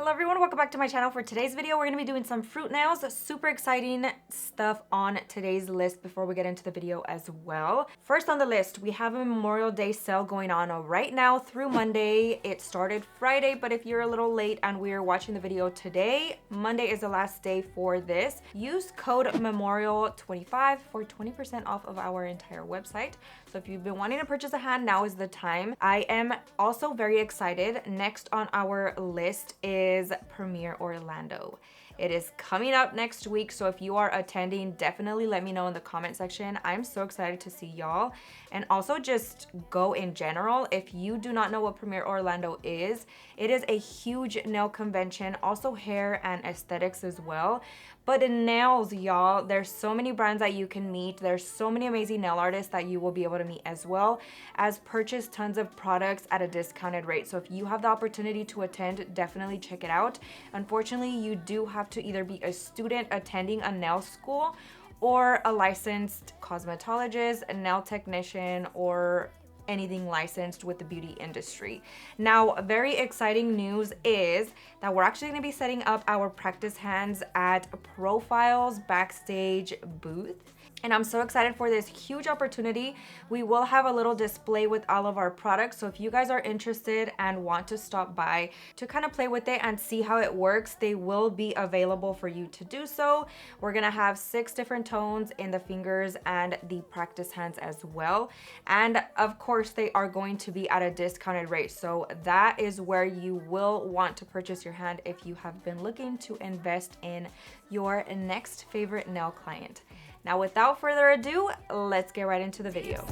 Hello everyone, welcome back to my channel. For today's video, we're going to be doing some fruit nails. Super exciting stuff on today's list before we get into the video as well. First on the list, we have a Memorial Day sale going on right now through Monday. It started Friday, but if you're a little late and we're watching the video today, Monday is the last day for this. Use code MEMORIAL25 for 20% off of our entire website. So if you've been wanting to purchase a hand, now is the time. I am also very excited. Next on our list is Premiere Orlando. It is coming up next week, so if you are attending, definitely let me know in the comment section. I'm so excited to see y'all, and also just go in general. If you do not know what Premiere Orlando is, it is a huge nail convention, also hair and aesthetics as well. But in nails, y'all, there's so many brands that you can meet. There's so many amazing nail artists that you will be able to meet, as well as purchase tons of products at a discounted rate. So if you have the opportunity to attend, definitely check it out. Unfortunately, you do have to either be a student attending a nail school or a licensed cosmetologist, a nail technician, or anything licensed with the beauty industry. Now, very exciting news is that we're actually going to be setting up our practice hands at Profile's Backstage booth. And I'm so excited for this huge opportunity. We will have a little display with all of our products. So if you guys are interested and want to stop by to kind of play with it and see how it works, they will be available for you to do so. We're gonna have 6 different tones in the fingers and the practice hands as well. And of course, they are going to be at a discounted rate. So that is where you will want to purchase your hand if you have been looking to invest in your next favorite nail client. Now, without further ado, let's get right into the video.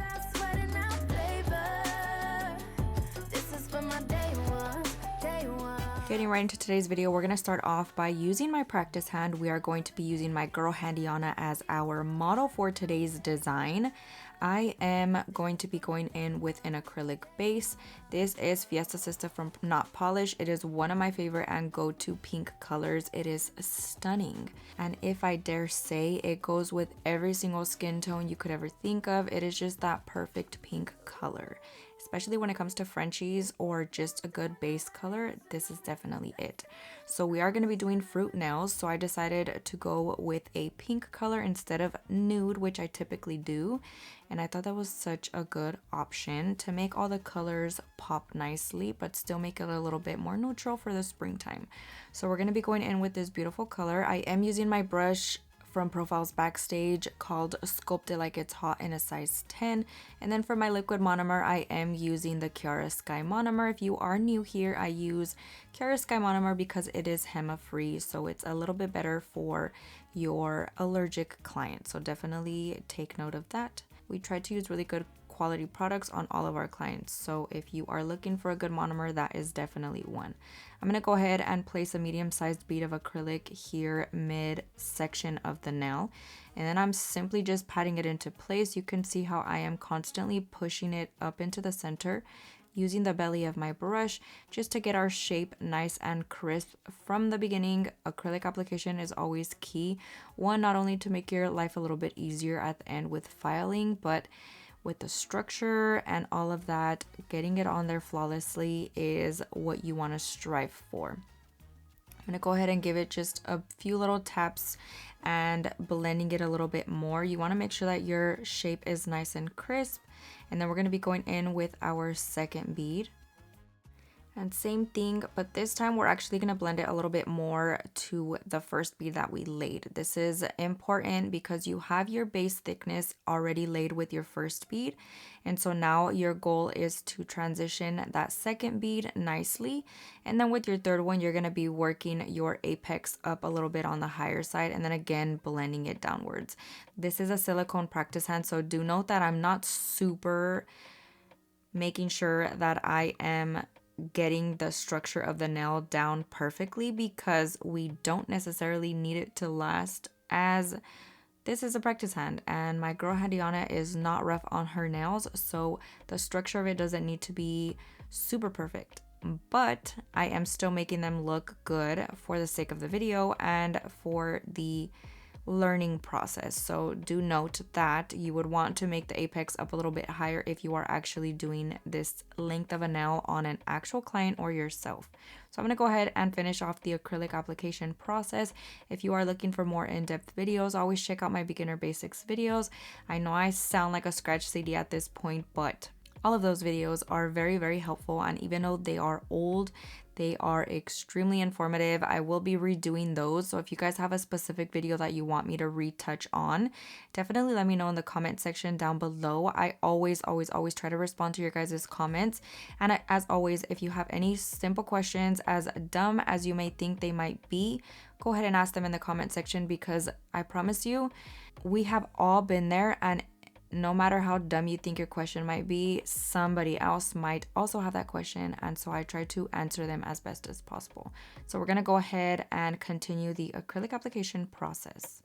Getting right into today's video, we're going to start off by using my practice hand. We are going to be using my girl Handiana as our model for today's design. I am going to be going in with an acrylic base. This is Fiesta Sista from Not Polish. It is one of my favorite and go-to pink colors. It is stunning. And if I dare say, it goes with every single skin tone you could ever think of. It is just that perfect pink color. Especially when it comes to Frenchies or just a good base color, this is definitely it. So we are going to be doing fruit nails, so I decided to go with a pink color instead of nude, which I typically do. And I thought that was such a good option to make all the colors pop nicely, but still make it a little bit more neutral for the springtime. So we're going to be going in with this beautiful color. I am using my brush from Profile's Backstage called Sculpt It Like It's Hot in a size 10. And then for my liquid monomer, I am using the Chiara Sky monomer. If you are new here, I use Chiara Sky monomer because it is HEMA free, so it's a little bit better for your allergic clients. So definitely take note of that. We try to use really good quality products on all of our clients, so if you are looking for a good monomer, that is definitely one. I'm going to go ahead and place a medium-sized bead of acrylic here mid-section of the nail, and then I'm simply just patting it into place. You can see how I am constantly pushing it up into the center using the belly of my brush just to get our shape nice and crisp from the beginning. Acrylic application is always key. One, not only to make your life a little bit easier at the end with filing, but with the structure and all of that, getting it on there flawlessly is what you want to strive for. I'm going to go ahead and give it just a few little taps and blending it a little bit more. You want to make sure that your shape is nice and crisp. And then we're going to be going in with our second bead. And same thing, but this time we're actually going to blend it a little bit more to the first bead that we laid. This is important because you have your base thickness already laid with your first bead. And so now your goal is to transition that second bead nicely. And then with your third one, you're going to be working your apex up a little bit on the higher side and then again blending it downwards. This is a silicone practice hand, so do note that I'm not super making sure that I am getting the structure of the nail down perfectly, because we don't necessarily need it to last, as this is a practice hand and my girl Handiana is not rough on her nails, so the structure of it doesn't need to be super perfect. But I am still making them look good for the sake of the video and for the learning process. So do note that you would want to make the apex up a little bit higher if you are actually doing this length of a nail on an actual client or yourself. So I'm going to go ahead and finish off the acrylic application process. If you are looking for more in-depth videos, always check out my beginner basics videos. I know I sound like a scratch CD at this point, but all of those videos are very, very helpful, and even though they are old, they are extremely informative. I will be redoing those, so if you guys have a specific video that you want me to retouch on, definitely let me know in the comment section down below. I always try to respond to your guys' comments, and as always, if you have any simple questions, as dumb as you may think they might be, go ahead and ask them in the comment section, because I promise you, we have all been there, and no matter how dumb you think your question might be, somebody else might also have that question, and so I try to answer them as best as possible. So we're gonna go ahead and continue the acrylic application process.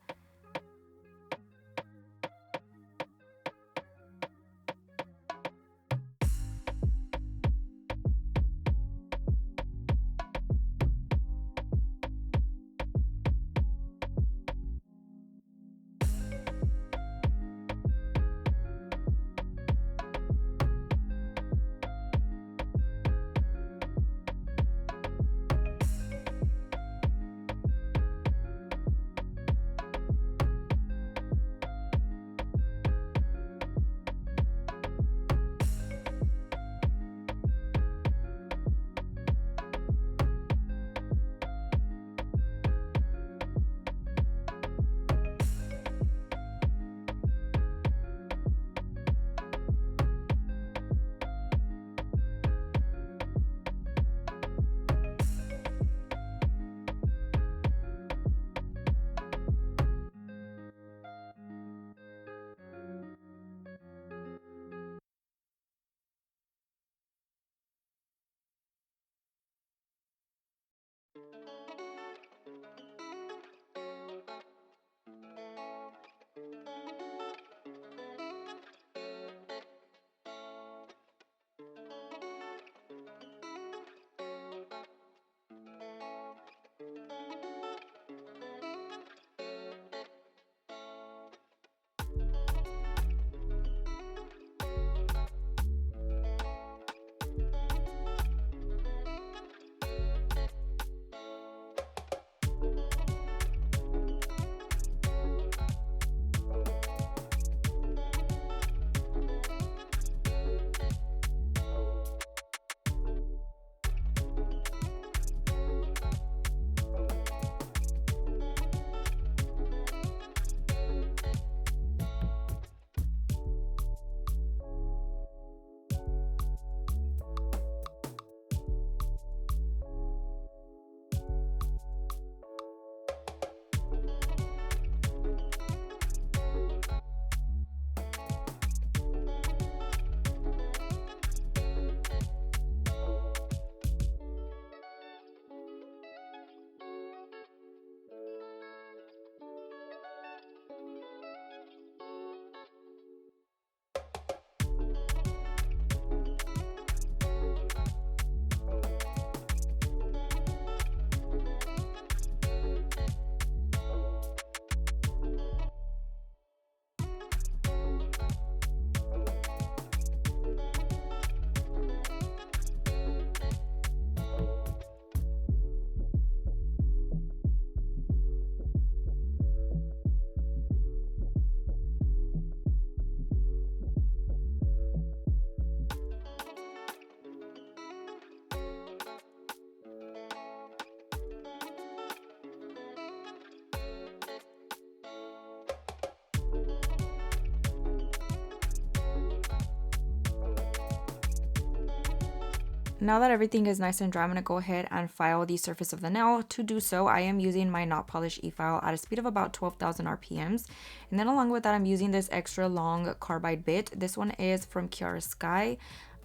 Now that everything is nice and dry, I'm going to go ahead and file the surface of the nail. To do so, I am using my Not Polish e-file at a speed of about 12,000 RPMs. And then along with that, I'm using this extra long carbide bit. This one is from Kiara Sky.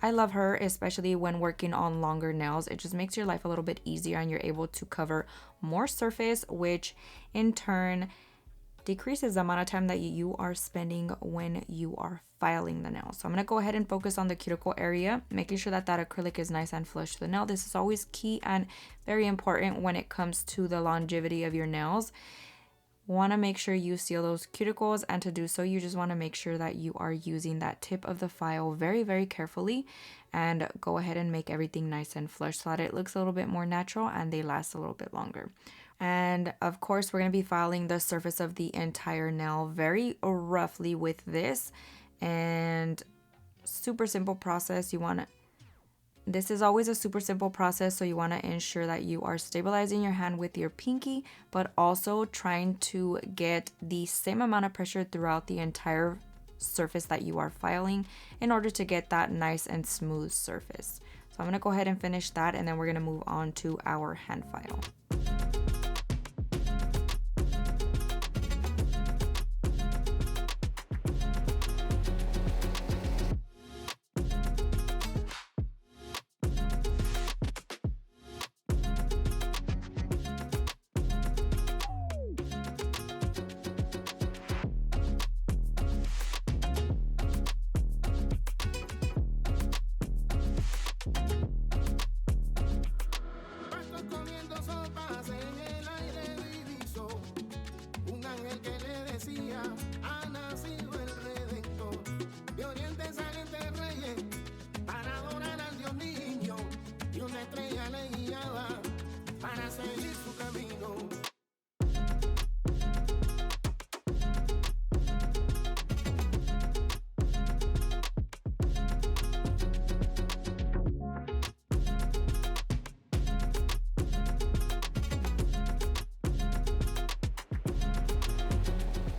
I love her, especially when working on longer nails. It just makes your life a little bit easier and you're able to cover more surface, which in turn decreases the amount of time that you are spending when you are filing the nail. So I'm going to go ahead and focus on the cuticle area, making sure that that acrylic is nice and flush to the nail. This is always key and very important when it comes to the longevity of your nails. Want to make sure you seal those cuticles, and to do so you just want to make sure that you are using that tip of the file very carefully, and go ahead and make everything nice and flush so that it looks a little bit more natural and they last a little bit longer. And of course we're going to be filing the surface of the entire nail very roughly with this, and super simple process. This is always a super simple process, so you want to ensure that you are stabilizing your hand with your pinky, but also trying to get the same amount of pressure throughout the entire surface that you are filing in order to get that nice and smooth surface. So I'm going to go ahead and finish that, and then we're going to move on to our hand file.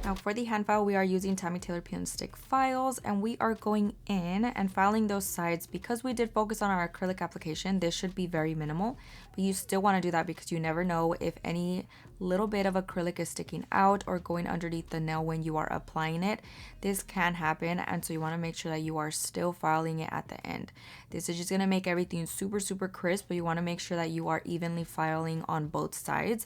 Now for the hand file, we are using Tammy Taylor peel and stick files, and we are going in and filing those sides. Because we did focus on our acrylic application, this should be very minimal, but you still want to do that because you never know if any little bit of acrylic is sticking out or going underneath the nail when you are applying it. This can happen, and so you want to make sure that you are still filing it at the end. This is just going to make everything super crisp, but you want to make sure that you are evenly filing on both sides.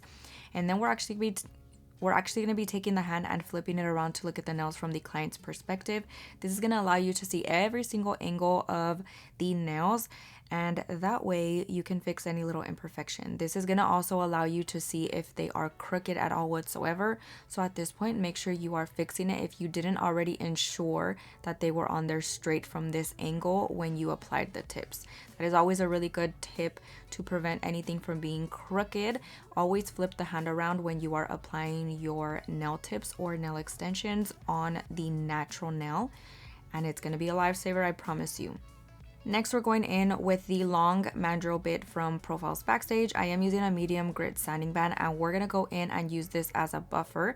And then we're actually going to be taking the hand and flipping it around to look at the nails from the client's perspective. This is going to allow you to see every single angle of the nails, and that way you can fix any little imperfection. This is going to also allow you to see if they are crooked at all whatsoever. So at this point, make sure you are fixing it if you didn't already ensure that they were on there straight from this angle when you applied the tips. That is always a really good tip to prevent anything from being crooked. Always flip the hand around when you are applying your nail tips or nail extensions on the natural nail, and it's going to be a lifesaver, I promise you. Next, we're going in with the long mandrel bit from Profiles Backstage. I am using a medium grit sanding band, and we're going to go in and use this as a buffer.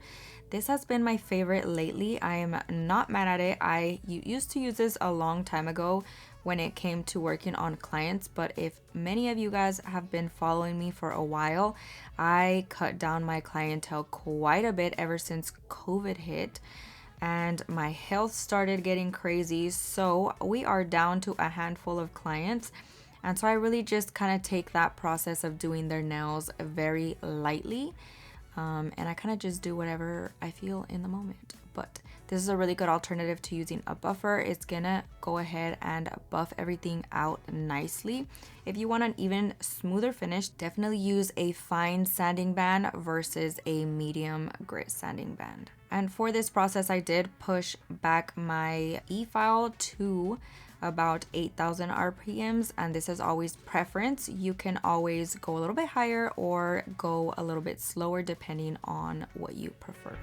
This has been my favorite lately. I am not mad at it. I used to use this a long time ago when it came to working on clients, but if many of you guys have been following me for a while, I cut down my clientele quite a bit ever since COVID hit, and my health started getting crazy, so we are down to a handful of clients. And so I really just kind of take that process of doing their nails very lightly, and I kind of just do whatever I feel in the moment. But this is a really good alternative to using a buffer. It's gonna go ahead and buff everything out nicely. If you want an even smoother finish, definitely use a fine sanding band versus a medium grit sanding band. And for this process, I did push back my e-file to about 8,000 RPMs, and this is always preference. You can always go a little bit higher or go a little bit slower depending on what you prefer.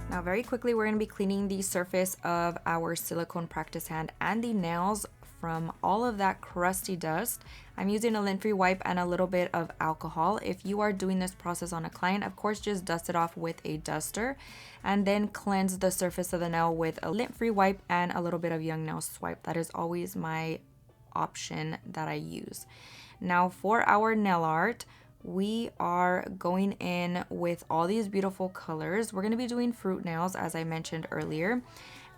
Now very quickly, we're going to be cleaning the surface of our silicone practice hand and the nails from all of that crusty dust. I'm using a lint-free wipe and a little bit of alcohol. If you are doing this process on a client, of course, just dust it off with a duster and then cleanse the surface of the nail with a lint-free wipe and a little bit of Young Nail Swipe. That is always my option that I use. Now for our nail art, we are going in with all these beautiful colors. We're going to be doing fruit nails, as I mentioned earlier.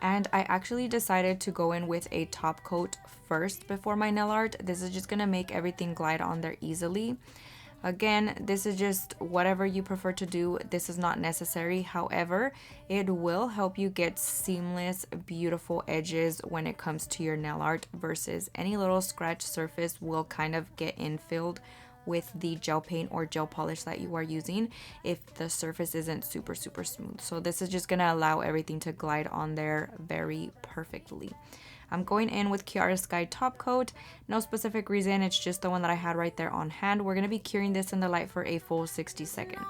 And I actually decided to go in with a top coat first before my nail art. This is just gonna make everything glide on there easily. Again, this is just whatever you prefer to do. This is not necessary. However, it will help you get seamless, beautiful edges when it comes to your nail art versus any little scratch surface will kind of get infilled with the gel paint or gel polish that you are using if the surface isn't super smooth. So this is just gonna allow everything to glide on there very perfectly. I'm going in with Kiara Sky top coat. No specific reason, it's just the one that I had right there on hand. We're gonna be curing this in the light for a full 60 seconds.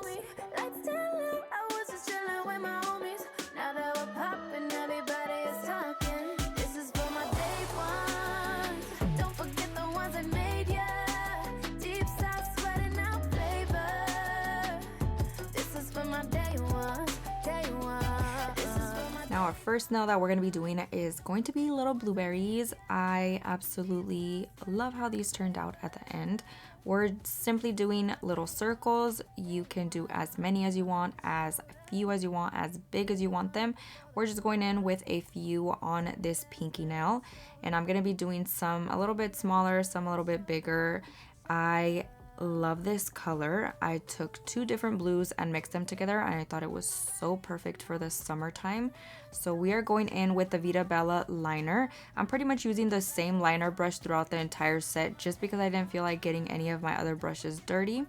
Now our first nail that we're going to be doing is going to be little blueberries. I absolutely love how these turned out at the end. We're simply doing little circles. You can do as many as you want, as few as you want, as big as you want them. We're just going in with a few on this pinky nail, and I'm going to be doing some a little bit smaller, some a little bit bigger. I love this color. I took two different blues and mixed them together, and I thought it was so perfect for the summertime. So we are going in with the Veeda Bella liner. I'm pretty much using the same liner brush throughout the entire set just because I didn't feel like getting any of my other brushes dirty.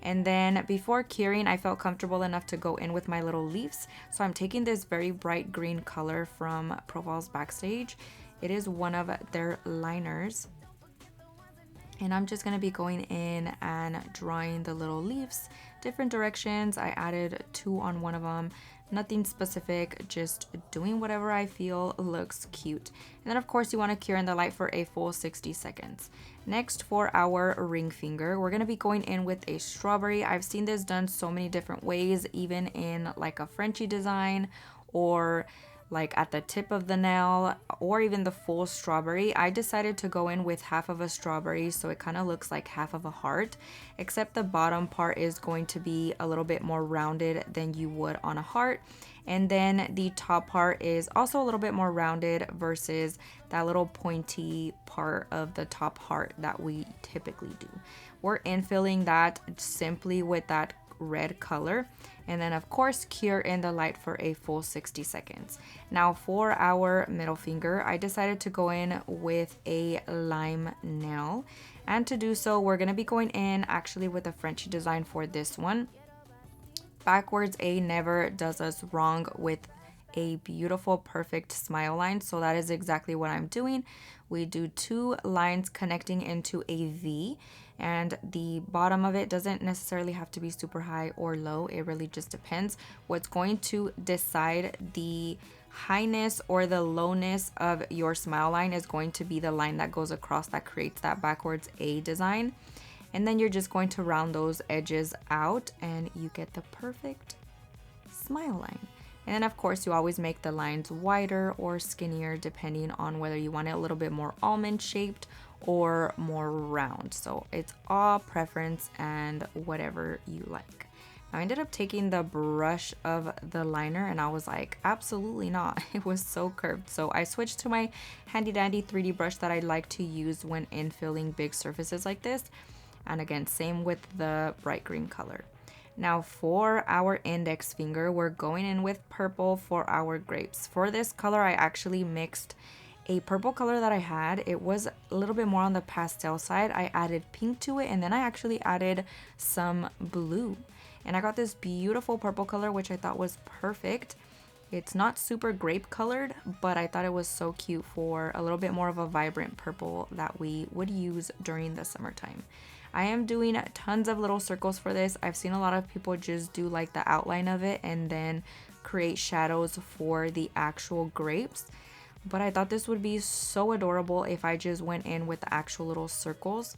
And then before curing, I felt comfortable enough to go in with my little leaves. So I'm taking this very bright green color from Profiles Backstage. It is one of their liners. And I'm just going to be going in and drawing the little leaves different directions. I added 2 on one of them. Nothing specific, just doing whatever I feel looks cute. And then of course you want to cure in the light for a full 60 seconds. Next, for our ring finger, we're going to be going in with a strawberry. I've seen this done so many different ways, even in like a Frenchy design or like at the tip of the nail, or even the full strawberry. I decided to go in with half of a strawberry, so it kind of looks like half of a heart, except the bottom part is going to be a little bit more rounded than you would on a heart. And then the top part is also a little bit more rounded versus that little pointy part of the top heart that we typically do. We're infilling that simply with that red color, and then of course cure in the light for a full 60 seconds. Now for our middle finger, I decided to go in with a lime nail, and to do so we're going to be going in actually with a Frenchy design for this one. Backwards A never does us wrong with a beautiful perfect smile line, so that is exactly what I'm doing. We do 2 lines connecting into a V, and the bottom of it doesn't necessarily have to be super high or low. It really just depends. What's going to decide the highness or the lowness of your smile line is going to be the line that goes across that creates that backwards A design. And then you're just going to round those edges out and you get the perfect smile line. And then of course you always make the lines wider or skinnier depending on whether you want it a little bit more almond shaped or more round. So it's all preference and whatever you like. I ended up taking the brush of the liner and I was like, absolutely not. It was so curved. So I switched to my handy dandy 3D brush that I like to use when infilling big surfaces like this. And again, same with the bright green color. Now for our index finger, we're going in with purple for our grapes. For this color, I actually mixed a purple color that I had. It was a little bit more on the pastel side. I added pink to it, and then I actually added some blue. And I got this beautiful purple color, which I thought was perfect. It's not super grape colored, but I thought it was so cute for a little bit more of a vibrant purple that we would use during the summertime. I am doing tons of little circles for this. I've seen a lot of people just do like the outline of it and then create shadows for the actual grapes. But I thought this would be so adorable if I just went in with the actual little circles.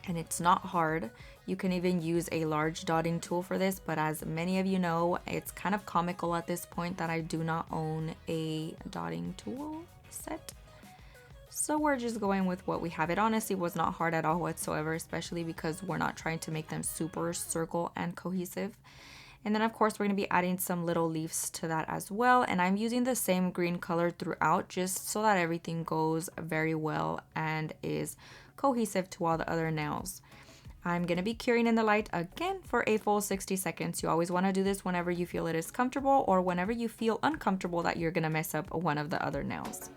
And it's not hard. You can even use a large dotting tool for this, but as many of you know, it's kind of comical at this point that I do not own a dotting tool set. So we're just going with what we have. It honestly was not hard at all whatsoever, especially because we're not trying to make them super circle and cohesive. And then of course we're going to be adding some little leaves to that as well. And I'm using the same green color throughout just so that everything goes very well and is cohesive to all the other nails. I'm going to be curing in the light again for a full 60 seconds. You always want to do this whenever you feel it is comfortable or whenever you feel uncomfortable that you're going to mess up one of the other nails.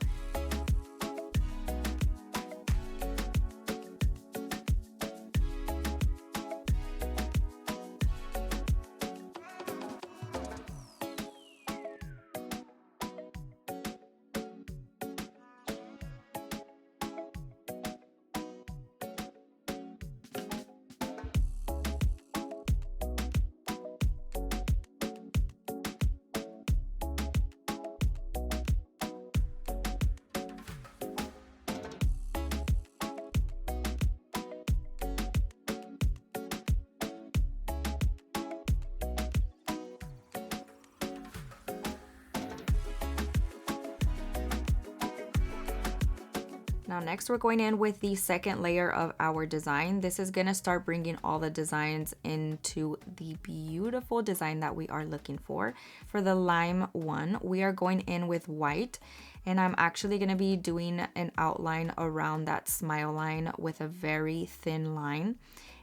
Now next we're going in with the second layer of our design. This is gonna start bringing all the designs into the beautiful design that we are looking for. For the lime one, we are going in with white, and I'm actually gonna be doing an outline around that smile line with a very thin line.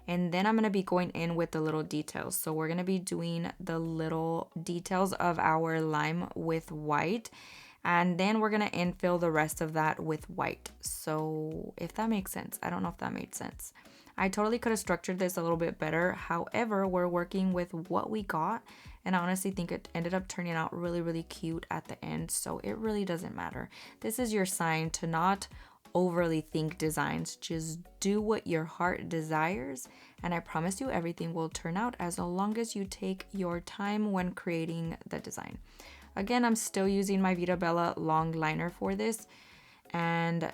And then I'm gonna be going in with the little details. So we're gonna be doing the little details of our lime with white. And then we're gonna infill the rest of that with white. So if that makes sense, I don't know if that made sense. I totally could have structured this a little bit better. However, we're working with what we got, and I honestly think it ended up turning out really, really cute at the end. So it really doesn't matter. This is your sign to not overly think designs. Just do what your heart desires, and I promise you everything will turn out as long as you take your time when creating the design. Again, I'm still using my Vita Bella long liner for this, and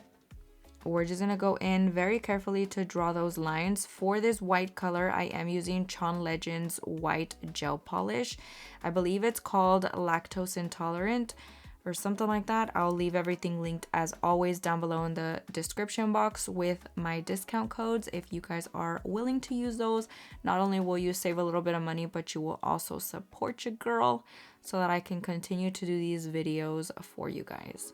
we're just gonna go in very carefully to draw those lines. For this white color, I am using Chon Legends white gel polish. I believe it's called Lactose Intolerant or something like that. I'll leave everything linked as always down below in the description box with my discount codes if you guys are willing to use those. Not only will you save a little bit of money, but you will also support your girl so that I can continue to do these videos for you guys.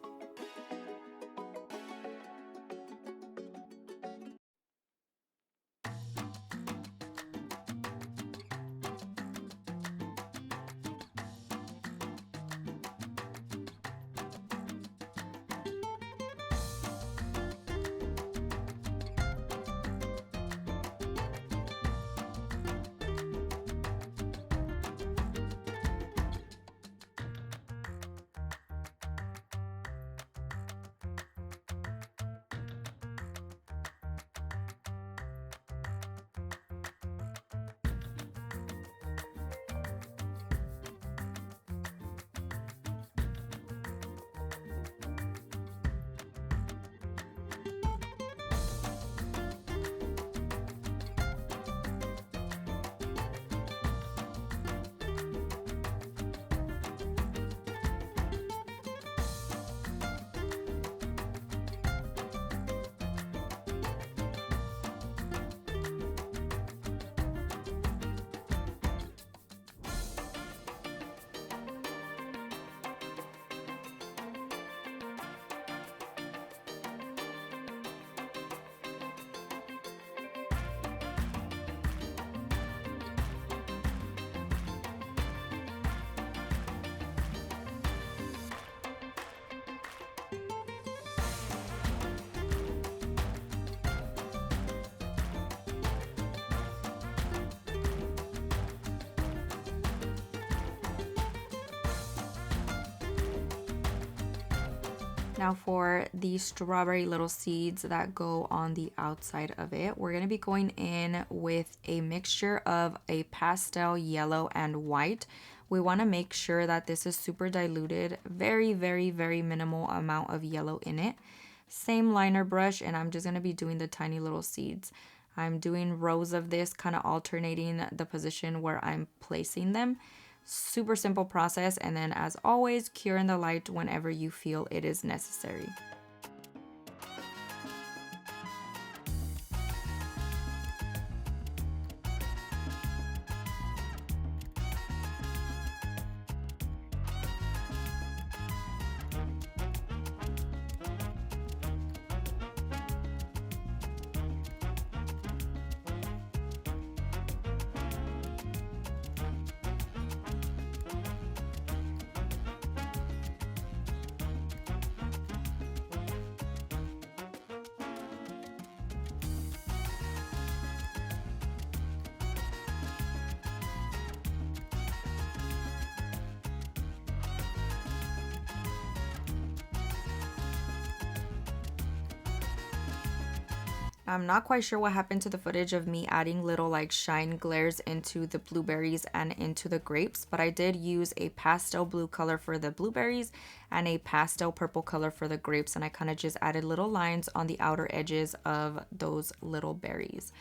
Now for the strawberry little seeds that go on the outside of it, we're going to be going in with a mixture of a pastel yellow and white. We want to make sure that this is super diluted, very, very, very minimal amount of yellow in it. Same liner brush, and I'm just going to be doing the tiny little seeds. I'm doing rows of this, kind of alternating the position where I'm placing them. Super simple process, and then as always, cure in the light whenever you feel it is necessary. I'm not quite sure what happened to the footage of me adding little like shine glares into the blueberries and into the grapes, but I did use a pastel blue color for the blueberries and a pastel purple color for the grapes, and I kind of just added little lines on the outer edges of those little berries.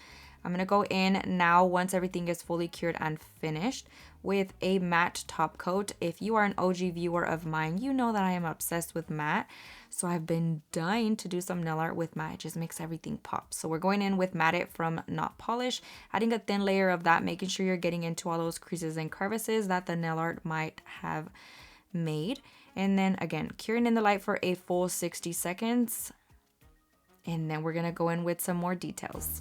I'm going to go in now once everything is fully cured and finished with a matte top coat. If you are an OG viewer of mine, you know that I am obsessed with matte. So I've been dying to do some nail art with matte. It just makes everything pop. So we're going in with Matte It from Not Polish, adding a thin layer of that, making sure you're getting into all those creases and crevices that the nail art might have made. And then again, curing in the light for a full 60 seconds. And then we're going to go in with some more details.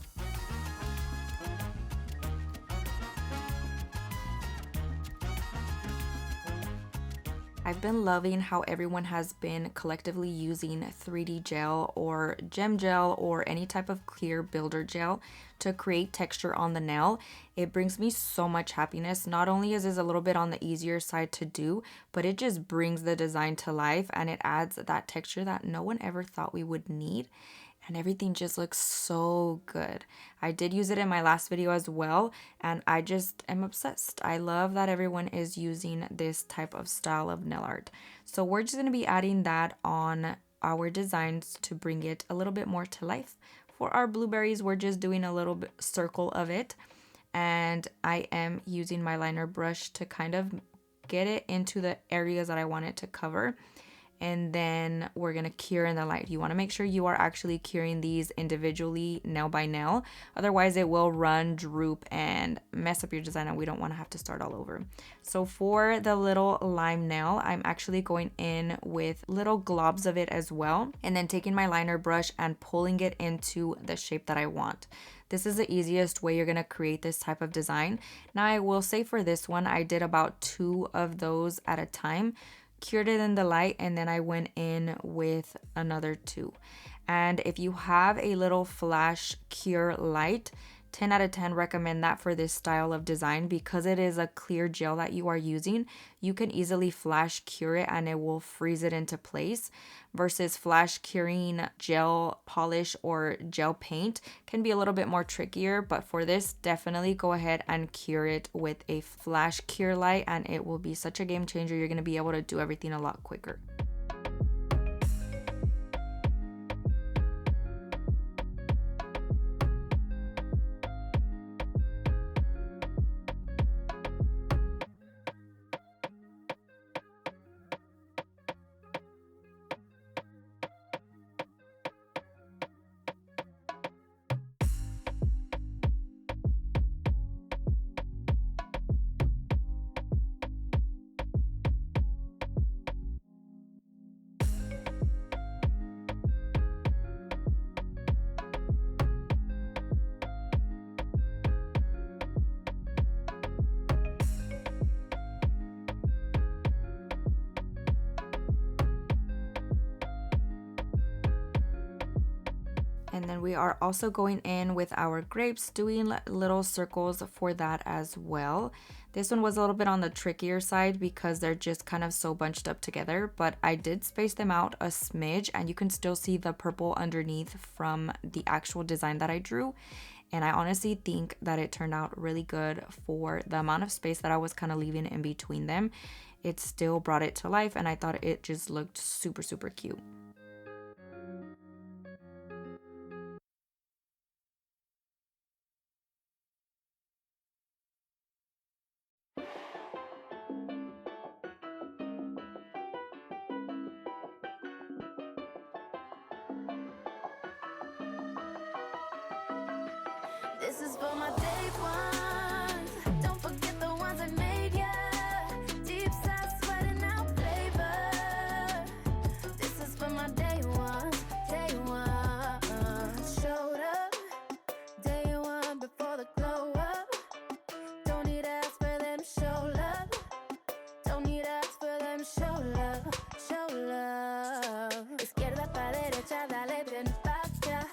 I've been loving how everyone has been collectively using 3D gel or gem gel or any type of clear builder gel to create texture on the nail. It brings me so much happiness. Not only is this a little bit on the easier side to do, but it just brings the design to life and it adds that texture that no one ever thought we would need. And everything just looks so good. I did use it in my last video as well, and I just am obsessed. I love that everyone is using this type of style of nail art. So we're just going to be adding that on our designs to bring it a little bit more to life. For our blueberries, we're just doing a little bit circle of it, and I am using my liner brush to kind of get it into the areas that I want it to cover. And then we're going to cure in the light. You want to make sure you are actually curing these individually nail by nail. Otherwise it will run, droop, and mess up your design, and we don't want to have to start all over. So for the little lime nail, I'm actually going in with little globs of it as well. And then taking my liner brush and pulling it into the shape that I want. This is the easiest way you're going to create this type of design. Now I will say for this one, I did about 2 of those at a time. Cured it in the light, and then I went in with another 2. And if you have a little flash cure light, 10 out of 10 recommend that for this style of design, because it is a clear gel that you are using. You can easily flash cure it and it will freeze it into place, versus flash curing gel polish or gel paint can be a little bit more trickier. But for this, definitely go ahead and cure it with a flash cure light, and it will be such a game changer. You're going to be able to do everything a lot quicker. And then we are also going in with our grapes, doing little circles for that as well. This one was a little bit on the trickier side because they're just kind of so bunched up together, but I did space them out a smidge, and you can still see the purple underneath from the actual design that I drew. And I honestly think that it turned out really good for the amount of space that I was kind of leaving in between them. It still brought it to life, and I thought it just looked super, super cute. This is for my day ones. Don't forget the ones I made, yeah. Deep side sweating out flavor. This is for my day ones. Day one. Showed up. Day one before the glow up. Don't need ask for them to show love. Don't need ask for them to show love. Show love. Izquierda pa derecha, dale ven pa acá.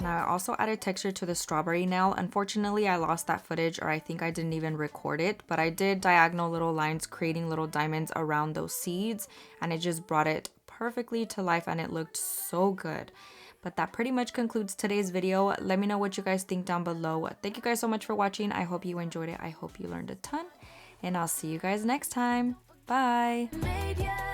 Now I also added texture to the strawberry nail. Unfortunately, I lost that footage, or I think I didn't even record it, but I did diagonal little lines, creating little diamonds around those seeds, and it just brought it perfectly to life, and it looked so good. But that pretty much concludes today's video. Let me know what you guys think down below. Thank you guys so much for watching. I hope you enjoyed it. I hope you learned a ton. And I'll see you guys next time. Bye. Made ya.